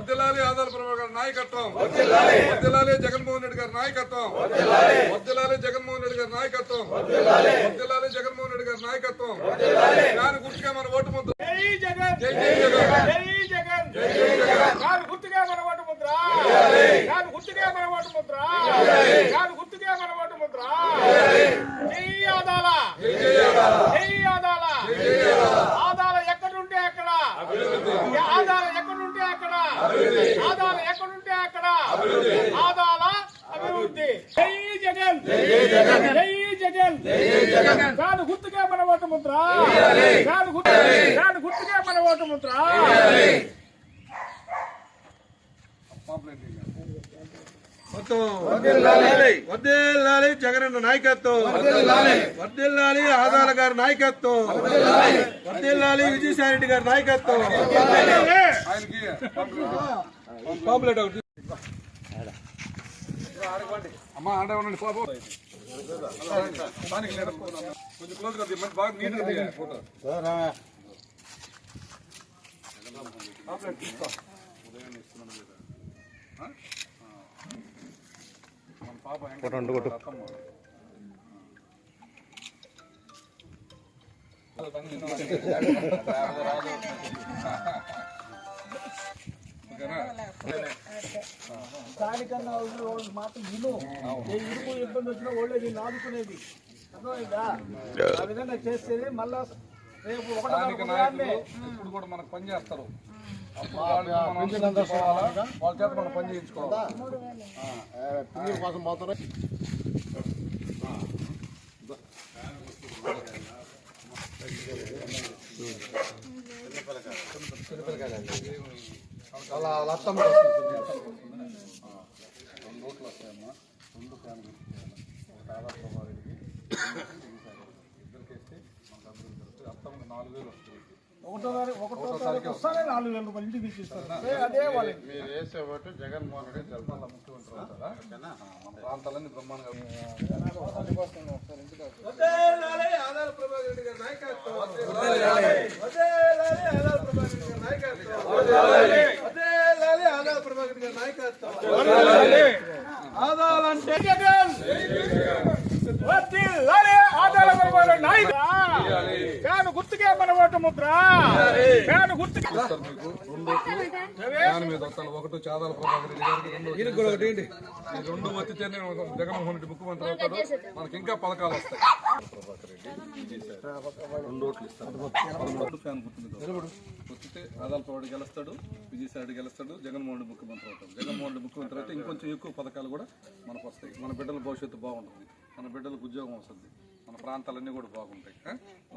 వర్ధిల్లాలి ఆదాల ప్రభాకర్ గారి నాయకత్వం, వర్ధిల్లాలి జగన్మోహన్ రెడ్డి గారి నాయకత్వం, వర్ధిల్లాలి జగన్మోహన్ రెడ్డి గారి నాయకత్వం, వర్ధిల్లాలి జగన్మోహన్ రెడ్డి గారి నాయకత్వం. దాని గుర్తుగా మన ఓటు ముద్ర. జై జగన్, జై జగన్, జై జగన్, జై జగన్. దాని గుర్తుగా మన ఓటు ముద్ర. దాని గుర్తుగా మన ఓటు ముద్ర. దాని గుర్తుగా మన ఓటు ముద్ర. జై ఆదాల, జై ఆదాల, జై ఆదాల, జై ఆదాల. ఆదాల ఎక్కడుంటే అక్కడ, ఆదాల ఎక్కడుంటే అక్కడ, ఆదాల ఎక్కడుంటే అక్కడ ఆదాల అభివృద్ధి. జై జగన్, జై జగన్, జై జగన్, జై జగన్. దాని గుర్తుగా మన ఓటు ముద్ర. దాని గుర్తుగా మన ఓటు ముద్ర. వర్ధిల్లాలి జగనన్న నాయకత్వం, వర్ధిల్లాలి ఆదాల గారి నాయకత్వం, వర్ధిల్లాలి విజయసాయి రెడ్డి గారి నాయకత్వం. పాంప్లెట్ ఒకటి అమ్మా ఆడే ఉండండి. కొంచెం క్లోజ్ కదా, మంచి బాగా నీట్గా ఫోటో. ఫోటో కొట్టు. దానికన్నా మాత్రం విను. ఏ ఇరుకు ఇబ్బంది వచ్చినా ఓళ్ళే దీన్ని ఆదుకునేది అర్థమైందా? ఆ విధంగా చేస్తేనే మళ్ళా రేపు ఇప్పుడు కూడా మనకు పని చేస్తారు. వాళ్ళ చేత మనం పని చేయించుకోవాలి. కోసం పోతారు. అలా లత్తమ్మ 2 రోడ్లు వస్తాయమ్మా. 2 ఫ్యాన్లు ఆధార్ ప్రభావానికి ఇద్దరికేస్తే మనకు అభివృద్ధి జరుగుతుంది. అత్తమ్మకి 4,000 వస్తుంది. ఒకటో తారీఖు వస్తానే 4,000 రూపాయలు ఇంటికి ఇచ్చిస్తారు. అదే వాళ్ళు మీరు వేసే ఒకటి జగన్మోహన్ రెడ్డి జలపాల ముఖ్యమంత్రి అవుతారా? మన ప్రాంతాలన్నీ బ్రహ్మాండంగా. ఆదాల ప్రభాకర్ రెడ్డి గారి నాయకత్వం, ఆదాల ప్రభాకర్ రెడ్డి గారి నాయకత్వం, ఆదాల ప్రభాకర్ రెడ్డి గారి నాయకత్వం. ఆదాలంటే జగన్, ఆదాల ప్రభాకర్ నాయకత్వం. ఫ్యాన్ గుర్తుకే మన ఓటు ముద్ర. ఫ్యాన్ గుర్తుకే మీకు 2 ఫ్యాన్ మీద వస్తాను. ఒకటి చాదాల ప్రభాకర్ రెడ్డి గారికి, 2 ఈ 2 వచ్చితేనే జగన్మోహన్ రెడ్డి ముఖ్యమంత్రి అవుతాడు. మనకి ఇంకా పథకాలు వస్తాయి. ప్రభాకర్ రెడ్డి 2 ఓట్లు ఇస్తాడు. 2 ఫ్యాన్ గుర్తు మీద వచ్చితే ఆదాల ప్రభాకర్ గెలుస్తాడు, విజయసాయి రెడ్డి గెలుస్తాడు, జగన్మోహన్ రెడ్డి ముఖ్యమంత్రి అవుతాడు. జగన్మోహన్ రెడ్డి ముఖ్యమంత్రి అయితే ఇంకొంచెం ఎక్కువ పథకాలు కూడా మనకు వస్తాయి. మన బిడ్డల భవిష్యత్తు బాగుంటుంది, మన బిడ్డలకు ఉద్యోగం వస్తుంది, మన ప్రాంతాలన్నీ కూడా బాగుంటాయి.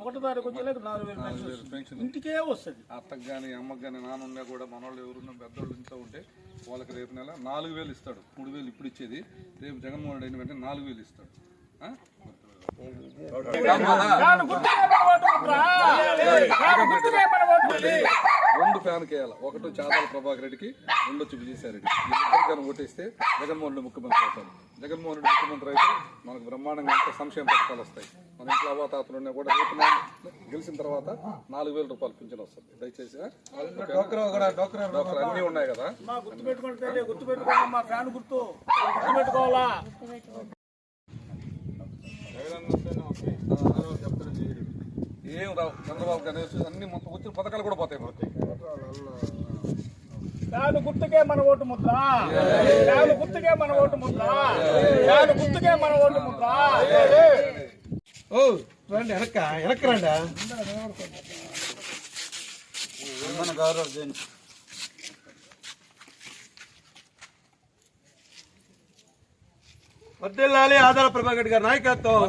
1వ తారీఖు వచ్చేలేదు 4,000 పెన్షన్ ఇంటికే వస్తుంది. అత్తకు కానీ అమ్మకు కానీ నానున్నా కూడా మనోళ్ళు ఎవరున్నా పెద్దోళ్ళు ఇంట్లో ఉంటే వాళ్ళకి రేపు నెల 4,000 ఇస్తాడు. 3,000 ఇప్పుడు ఇచ్చేది, రేపు జగన్మోహన్ రెడ్డి అయిన వెంటనే 4,000 ఇస్తాడు. 2 ఫ్యాన్కి వేయాలి. 1 చాదాల ప్రభాకర్ రెడ్డికి, 2 వచ్చి విజయసాయి రెడ్డి. ఇద్దరికైనా ఓటేస్తే జగన్మోహన్ రెడ్డి ముఖ్యమంత్రి అవుతాడు. జగన్మోహన్ రెడ్డి ముఖ్యమంత్రి అయితే మనకు బ్రహ్మాండంగా ఇంకా సంక్షేమ పథకాలు వస్తాయి. మన ఇంట్లో అవాతాతలు ఉన్నా కూడా రేపు గెలిచిన తర్వాత 4,000 రూపాయలు పింఛన్ వస్తుంది. దయచేసి అన్నీ ఉన్నాయి కదా, గుర్తుపెట్టుకుంటే గుర్తుపెట్టుకోవాలి. మా ఫ్యాన్ గుర్తు గుర్తుపెట్టుకోవాలా. ఏం రావు. చంద్రబాబు గణేష్ అన్ని మొత్తం వచ్చిన పథకాలు కూడా పోతాయి. ఫ్యాన్ గుర్తుకే మన ఓటు ముద్ర. ఫ్యాన్ గుర్తుకే మన ఓటు ముద్ర. ఫ్యాన్ గుర్తుకే మన ఓటు ముద్ర. రండి వెనక్కి రండి. మన గౌరవ్ జైన్ వర్ధిల్లాలి ఆదాల ప్రభాకర్ గారి నాయకత్వం,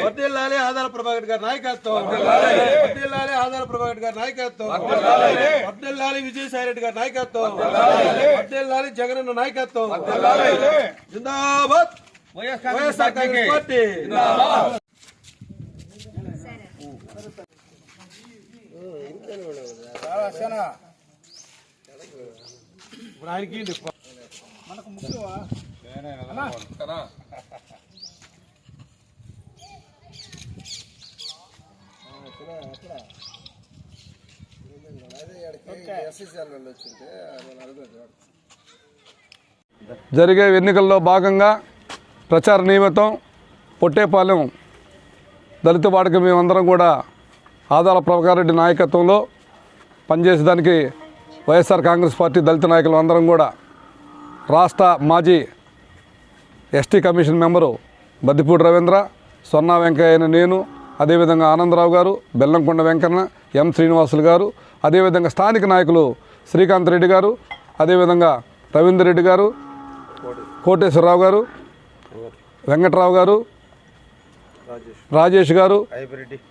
వర్ధిల్లాలి ఆదాల ప్రభాకర్ గారి నాయకత్వం, వర్ధిల్లాలి ఆదాల ప్రభాకర్ గారి నాయకత్వం, వర్ధిల్లాలి విజయసాయి రెడ్డి గారి నాయకత్వం, వర్ధిల్లాలి జగనన్న నాయకత్వం. జిందాబాద్ వైఎస్ఆర్ కాంగ్రెస్ పార్టీ. ఇప్పుడు ఆయనకి మనకు ముఖ్యమా జరిగే ఎన్నికల్లో భాగంగా ప్రచార నిమిత్తం పొట్టేపాలెం దళిత వాడికి మేమందరం కూడా ఆదాల ప్రభాకర్ రెడ్డి నాయకత్వంలో పనిచేసేదానికి వైఎస్ఆర్ కాంగ్రెస్ పార్టీ దళిత నాయకులు అందరం కూడా రాష్ట్ర మాజీ ST commission member Baddipudi Ravindra, Sonna Venkaiah నేను, అదేవిధంగా ఆనందరావు గారు, బెల్లంకొండ వెంకన్న, ఎం శ్రీనివాసులు గారు, అదేవిధంగా స్థానిక నాయకులు శ్రీకాంత్ రెడ్డి గారు, అదేవిధంగా రవీందర్ రెడ్డి గారు, కోటేశ్వరరావు గారు, వెంకట్రావు గారు, రాజేష్ గారు,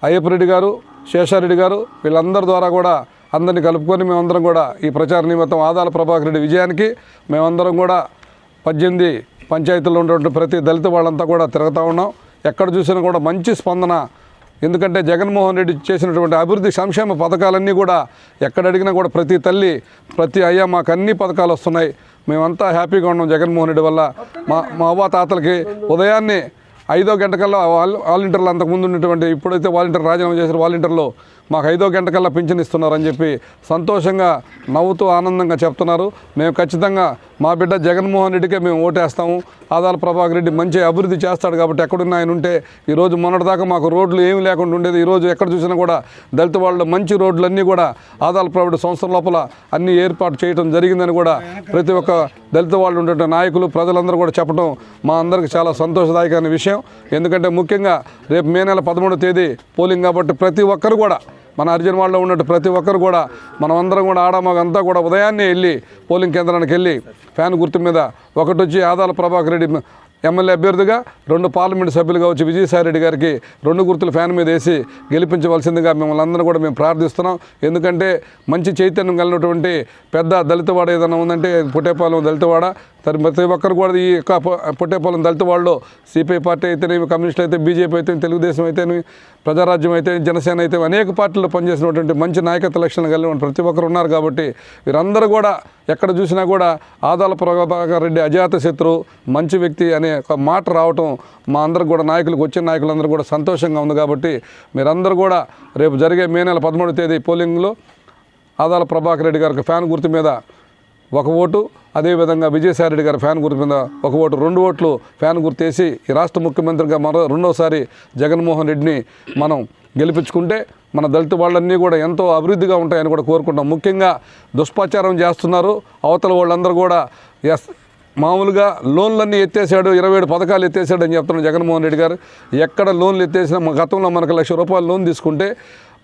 అయ్యప్పరెడ్డి గారు, శేషారెడ్డి గారు, వీళ్ళందరి ద్వారా కూడా అందరినీ కలుపుకొని మేమందరం కూడా ఈ ప్రచార నిమిత్తం ఆదాల ప్రభాకర్ రెడ్డి విజయానికి మేమందరం కూడా 18 పంచాయతీల్లో ఉన్నటువంటి ప్రతి దళిత వాళ్ళంతా కూడా తిరుగుతూ ఉన్నాం. ఎక్కడ చూసినా కూడా మంచి స్పందన. ఎందుకంటే జగన్మోహన్ రెడ్డి చేసినటువంటి అభివృద్ధి సంక్షేమ పథకాలన్నీ కూడా ఎక్కడ అడిగినా కూడా ప్రతి తల్లి, ప్రతి అయ్యా మాకు అన్ని పథకాలు వస్తున్నాయి, మేమంతా హ్యాపీగా ఉన్నాం జగన్మోహన్ రెడ్డి వల్ల. మా అవ్వ తాతలకి ఉదయాన్నే 5వ గంటకల్లా వాలంటీర్లు అంతకుముందు ఉన్నటువంటి ఇప్పుడైతే వాలంటీర్ రాజీనామా చేసిన వాలంటీర్లు మాకు 5వ గంటకల్లా పింఛన్ ఇస్తున్నారని చెప్పి సంతోషంగా నవ్వుతూ ఆనందంగా చెప్తున్నారు. మేము ఖచ్చితంగా మా బిడ్డ జగన్మోహన్ రెడ్డికే మేము ఓటేస్తాము. ఆదాల ప్రభాకర్ రెడ్డి మంచి అభివృద్ధి చేస్తాడు కాబట్టి ఎక్కడున్న ఆయన ఉంటే ఈరోజు మొన్నటిదాకా మాకు రోడ్లు ఏమీ లేకుండా ఉండేది. ఈరోజు ఎక్కడ చూసినా కూడా దళిత వాళ్ళు మంచి రోడ్లన్నీ కూడా ఆదాల ప్రభుత్వ సంస్థల లోపల అన్నీ ఏర్పాటు చేయడం జరిగిందని కూడా ప్రతి ఒక్క దళిత వాళ్ళు ఉండే నాయకులు ప్రజలందరూ కూడా చెప్పడం మా అందరికీ చాలా సంతోషదాయకమైన విషయం. ఎందుకంటే ముఖ్యంగా రేపు మే నెల 13వ తేదీ పోలింగ్ కాబట్టి ప్రతి ఒక్కరు కూడా మన అర్జున్ వాళ్ళలో ఉన్నట్టు ప్రతి ఒక్కరు కూడా మనమందరం కూడా ఆడమగంతా కూడా ఉదయాన్నే వెళ్ళి పోలింగ్ కేంద్రానికి వెళ్ళి ఫ్యాన్ గుర్తు మీద ఒకటి వచ్చి ఆదాల ప్రభాకర్ రెడ్డి ఎమ్మెల్యే అభ్యర్థిగా, 2 పార్లమెంటు సభ్యులుగా వచ్చి విజయసాయిరెడ్డి గారికి 2 గుర్తులు ఫ్యాన్ మీద వేసి గెలిపించవలసిందిగా మిమ్మల్ని అందరూ కూడా మేము ప్రార్థిస్తున్నాం. ఎందుకంటే మంచి చైతన్యం కలిగినటువంటి పెద్ద దళితవాడ ఏదైనా ఉందంటే పొట్టేపాలెం దళితవాడ. ప్రతి ఒక్కరు కూడా ఈ యొక్క పొట్టేపాలెం దళిత వాళ్ళు సిపిఐ పార్టీ అయితేనేమి, కమ్యూనిస్టులు అయితే, బీజేపీ అయితే, తెలుగుదేశం అయితేనేమి, ప్రజారాజ్యం అయితే, జనసేన అయితే అనేక పార్టీల్లో పనిచేసినటువంటి మంచి నాయకత్వ లక్షణాలు కలిగిన ప్రతి ఒక్కరు ఉన్నారు. కాబట్టి వీరందరూ కూడా ఎక్కడ చూసినా కూడా ఆదాల ప్రభాకర్ రెడ్డి అజాత శత్రువు, మంచి వ్యక్తి అనే ఒక మాట రావటం మా అందరికి కూడా నాయకులకు వచ్చిన నాయకులందరూ కూడా సంతోషంగా ఉంది. కాబట్టి మీరందరూ కూడా రేపు జరిగే మే నెల 13వ తేదీ పోలింగ్లో ఆదాల ప్రభాకర్ రెడ్డి గారికి ఫ్యాన్ గుర్తు మీద 1 ఓటు, అదేవిధంగా విజయసాయిరెడ్డి గారి ఫ్యాన్ గుర్తు మీద 1 ఓటు, 2 ఓట్లు ఫ్యాన్ గుర్తేసి ఈ రాష్ట్ర ముఖ్యమంత్రిగా రెండోసారి జగన్మోహన్ రెడ్డిని మనం గెలిపించుకుంటే మన దళిత వాళ్ళన్నీ కూడా ఎంతో అభివృద్ధిగా ఉంటాయని కూడా కోరుకుంటాం. ముఖ్యంగా దుష్ప్రచారం చేస్తున్నారు అవతల వాళ్ళందరూ కూడా. మామూలుగా లోన్లన్నీ ఎత్తేసాడు, 27 పథకాలు ఎత్తేసాడు అని చెప్తున్నాడు జగన్మోహన్ రెడ్డి గారు. ఎక్కడ లోన్లు ఎత్తేసినా గతంలో మనకు ₹1,00,000 లోన్ తీసుకుంటే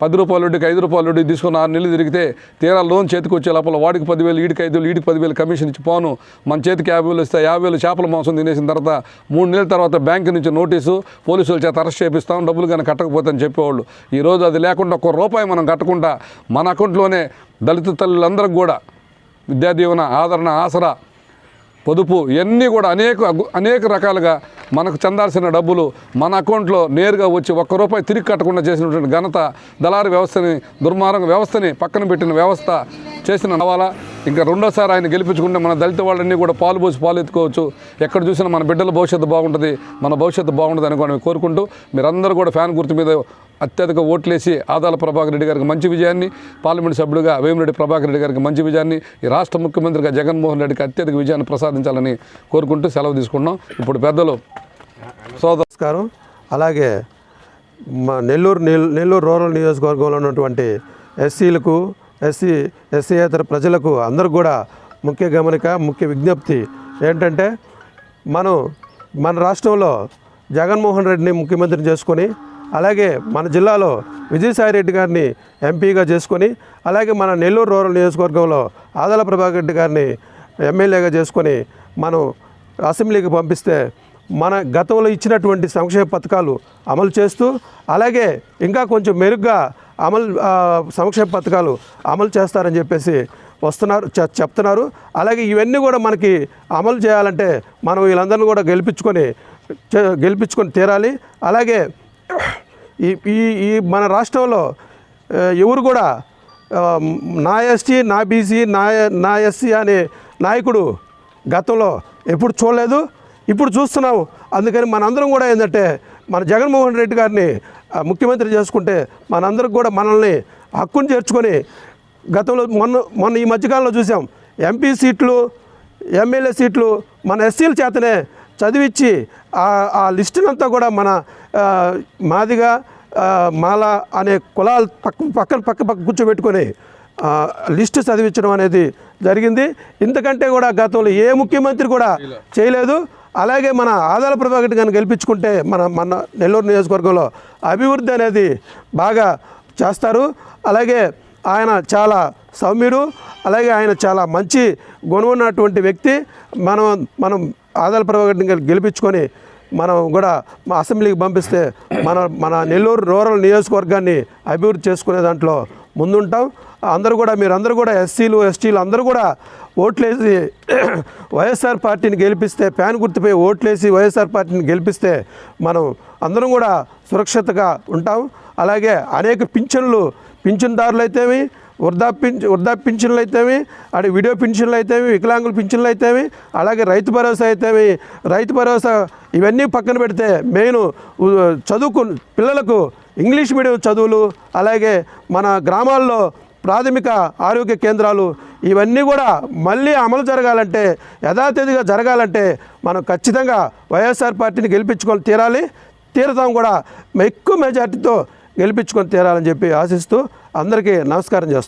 ₹10 వడ్డీకి ₹5 వడ్డీకి తీసుకుని 6 నెలలు తిరిగితే తీరా లోన్ చేతికి వచ్చే లోపల వాడికి 10,000, వీడికి 5,000, వీడికి 10,000 కమిషన్ ఇచ్చి పోను మన చేతికి 50,000 ఇస్తే 50,000 చేపల మాంసం తినేసిన తర్వాత 3 నెలల తర్వాత బ్యాంకు నుంచి నోటీసు, పోలీసుల చేత అరెస్ట్ చేపిస్తాం, డబ్బులు కానీ కట్టకపోతే అని చెప్పేవాళ్ళు. ఈరోజు అది లేకుండా ₹1 మనం కట్టకుండా మన అకౌంట్లోనే దళిత తల్లులందరికీ కూడా విద్యాదీవన, ఆదరణ, ఆసరా, పొదుపు ఇవన్నీ కూడా అనేక రకాలుగా మనకు చెందాల్సిన డబ్బులు మన అకౌంట్లో నేరుగా వచ్చి ₹1 తిరిగి కట్టకుండా చేసినటువంటి ఘనత దళారీ వ్యవస్థని, దుర్మార్గ వ్యవస్థని పక్కన పెట్టిన వ్యవస్థ చేసిన నవాలా. ఇంకా రెండోసారి ఆయన గెలిపించుకుంటే మన దళిత వాళ్ళన్నీ కూడా పాలు పోసి పాలు ఎత్తుకోవచ్చు. ఎక్కడ చూసినా మన బిడ్డల భవిష్యత్తు బాగుంటుంది, మన భవిష్యత్తు బాగుంటుంది అని కోరుకుంటూ మీరందరూ కూడా ఫ్యాన్ గుర్తు మీద అత్యధిక ఓట్లేసి ఆదాల ప్రభాకర్ రెడ్డి గారికి మంచి విజయాన్ని, పార్లమెంటు సభ్యుడిగా వేమిరెడ్డి ప్రభాకర్ రెడ్డి గారికి మంచి విజయాన్ని, ఈ రాష్ట్ర ముఖ్యమంత్రిగా జగన్మోహన్ రెడ్డికి అత్యధిక విజయాన్ని ప్రసాదించాలని కోరుకుంటూ సెలవు తీసుకున్నాం. ఇప్పుడు పెద్దలు నమస్కారం. అలాగే మా నెల్లూరు రూరల్ నియోజకవర్గంలో ఉన్నటువంటి ఎస్సీలకు, ఎస్సీయేతర ప్రజలకు అందరూ కూడా ముఖ్య గమనిక, ముఖ్య విజ్ఞప్తి ఏంటంటే మన రాష్ట్రంలో జగన్మోహన్ రెడ్డిని ముఖ్యమంత్రిని చేసుకొని, అలాగే మన జిల్లాలో విజయసాయిరెడ్డి గారిని ఎంపీగా చేసుకొని, అలాగే మన నెల్లూరు రూరల్ నియోజకవర్గంలో ఆదాల ప్రభాకర్ రెడ్డి గారిని ఎమ్మెల్యేగా చేసుకొని మనం అసెంబ్లీకి పంపిస్తే మన గతంలో ఇచ్చినటువంటి సంక్షేమ పథకాలు అమలు చేస్తూ, అలాగే ఇంకా కొంచెం మెరుగ్గా సంక్షేమ పథకాలు అమలు చేస్తారని చెప్పేసి చెప్తున్నారు. అలాగే ఇవన్నీ కూడా మనకి అమలు చేయాలంటే మనం వీళ్ళందరినీ కూడా గెలిపించుకొని తీరాలి. అలాగే ఈ మన రాష్ట్రంలో ఎవరు కూడా నా ఎస్టీ, నా బీసీ, నా ఎస్సీ అనే నాయకుడు గతంలో ఎప్పుడు చూడలేదు, ఇప్పుడు చూస్తున్నాం. అందుకని మనందరం కూడా ఏంటంటే మన జగన్మోహన్ రెడ్డి గారిని ముఖ్యమంత్రి చేసుకుంటే మనందరికి కూడా మనల్ని హక్కును చేర్చుకొని గతంలో మొన్న ఈ మధ్యకాలంలో చూసాం ఎంపీ సీట్లు ఎమ్మెల్యే సీట్లు మన ఎస్సీల చేతనే చదివించి ఆ లిస్టునంతా కూడా మన మాదిగ మాల అనే కులాలు పక్క కూర్చోబెట్టుకొని లిస్టు చదివించడం అనేది జరిగింది. ఇంతకంటే కూడా గతంలో ఏ ముఖ్యమంత్రి కూడా చేయలేదు. అలాగే మన ఆదాల ప్రభాకర్ గారిని గెలిపించుకుంటే మన నెల్లూరు నియోజకవర్గంలో అభివృద్ధి అనేది బాగా చేస్తారు. అలాగే ఆయన చాలా సౌమ్యుడు, అలాగే ఆయన చాలా మంచి గుణం ఉన్నటువంటి వ్యక్తి. మనం ఆదాల ప్రభాకర్ గారిని గెలిపించుకొని మనం కూడా మా అసెంబ్లీకి పంపిస్తే మన నెల్లూరు రూరల్ నియోజకవర్గాన్ని అభివృద్ధి చేసుకునే దాంట్లో ముందుంటాం. మీరందరూ కూడా ఎస్సీలు ఎస్టీలు అందరూ కూడా ఓట్లేసి వైఎస్ఆర్ పార్టీని గెలిపిస్తే, ప్యాన్ గుర్తుపై ఓట్లేసి వైఎస్ఆర్ పార్టీని గెలిపిస్తే మనం అందరం కూడా సురక్షితంగా ఉంటాం. అలాగే అనేక పింఛన్దారులు అయితేమి, వృద్ధా పింఛన్లు అయితేమి, అటు విడియో పింఛన్లు అయితేమి, వికలాంగుల పింఛన్లు అయితేమి, అలాగే రైతు భరోసా అయితేమి, రైతు భరోసా ఇవన్నీ పక్కన పెడితే మెయిన్ పిల్లలకు ఇంగ్లీష్ మీడియం చదువులు, అలాగే మన గ్రామాల్లో ప్రాథమిక ఆరోగ్య కేంద్రాలు ఇవన్నీ కూడా మళ్ళీ అమలు జరగాలంటే, యథాతథిగా జరగాలంటే మనం ఖచ్చితంగా వైఎస్ఆర్ పార్టీని గెలిపించుకొని తీరతాం కూడా. ఎక్కువ మెజార్టీతో గెలిపించుకొని తీరాలని చెప్పి ఆశిస్తూ అందరికీ నమస్కారం చేస్తాం.